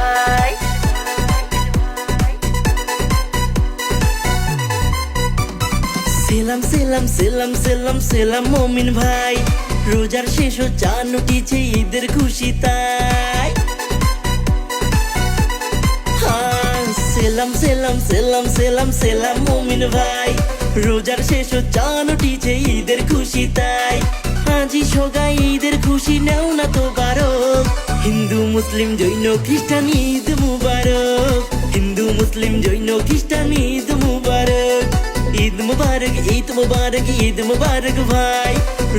ভাই। সেলাম সেলাম সেলাম সেলাম সেলাম মমিন ভাই, রোজার শেষ চাঁদ উঠেছে ঈদের খুশি তাই। হ্যাঁ, সেলাম সেলাম সেলাম সেলাম সেলাম মমিন ভাই, রোজার শেষ চাঁদ উঠেছে ঈদের খুশি তাই। আজি সগাই ঈদের খুশি নেও না তো বারক, হিন্দু মুসলিম জৈন খ্রিস্টান ঈদ মুবারক, হিন্দু মুসলিম জৈন খ্রিস্টান ঈদ মুবারক। ঈদ মুবারক ঈদ মুবারক ঈদ মুবারক ভাই,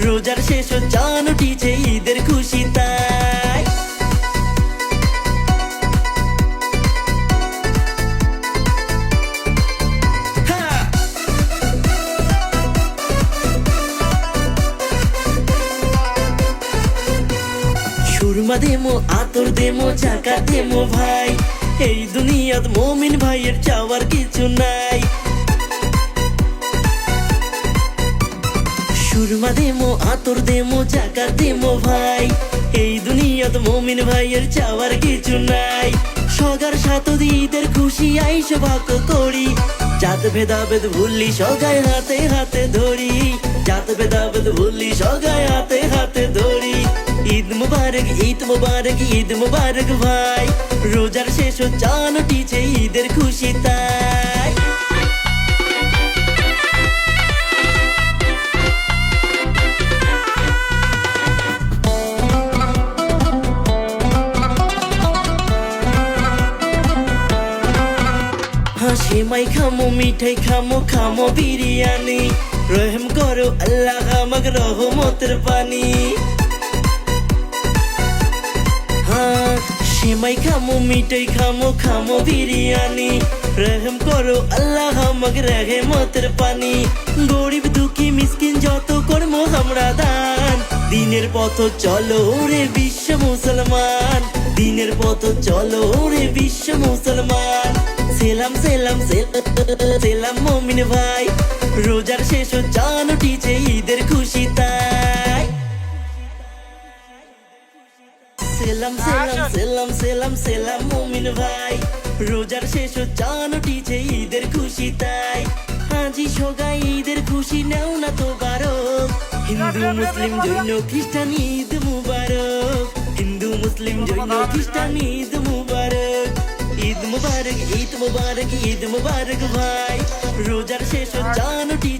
রোজার শেষ চাঁদ উঠেছে ঈদের খুশি তাই। সুরমা দেমো আতর দেমো চাকা দেমো ভাই, এই দুনিয়াত মমিন ভাইয়ের চাওয়ার কিছু নাই। সুরমা দেমো আতর দেমো চাকা দেমো ভাই, এই দুনিয়াত মমিন ভাইয়ের চাওয়ার কিছু নাই। সগার সাথে ঈদের খুশি আইসো ভাগ করি, জাত ভেদাভেদ ভুললি সগায় হাতে হাতে ধরি, জাত ভেদাভেদ ভুললি সগায় হাতে হাতে ধরি। ঈদ মুবারক ঈদ মুবারক ঈদ মুবারক ভাই, রোজার শেষ চাঁদ উঠেছে ঈদের খুশি তাই। সেমাই খামো মিঠাই খামো খামো বিরিয়ানি, রহম করো আল্লাহ আমাক রহমতের পানি। হ্যাঁ, সেমাই খামো মিঠাই খামো খামো বিরিয়ানি, রহম করো আল্লাহ আমাক রহমতের পানি। গরিব দুঃখী মিসকিন যত কর্ম আমরা দান, দিনের পথ চলো রে বিশ্ব মুসলমান, দিনের পথ চলো রে বিশ্ব মুসলমান। সেলাম সেলাম সেলাম মমিন ভাই, রোজার শেষ চাঁদ উঠেছে ঈদের খুশি তাই। সেলাম সেলাম সেলাম সেলাম সেলাম মমিন ভাই, রোজার শেষ চাঁদ উঠেছে ঈদের খুশি তাই। আজি সগাই ঈদের খুশি নেও না তো বারক, হিন্দু মুসলিম জৈন খ্রিস্টান ঈদ মুবারক, হিন্দু মুসলিম জৈন খ্রিস্টান ঈদ মুবারক। ঈদ মুবারক ঈদ মুবারক ঈদ মুবারক ভাই, রোজার শেষ চাঁদ উঠেছে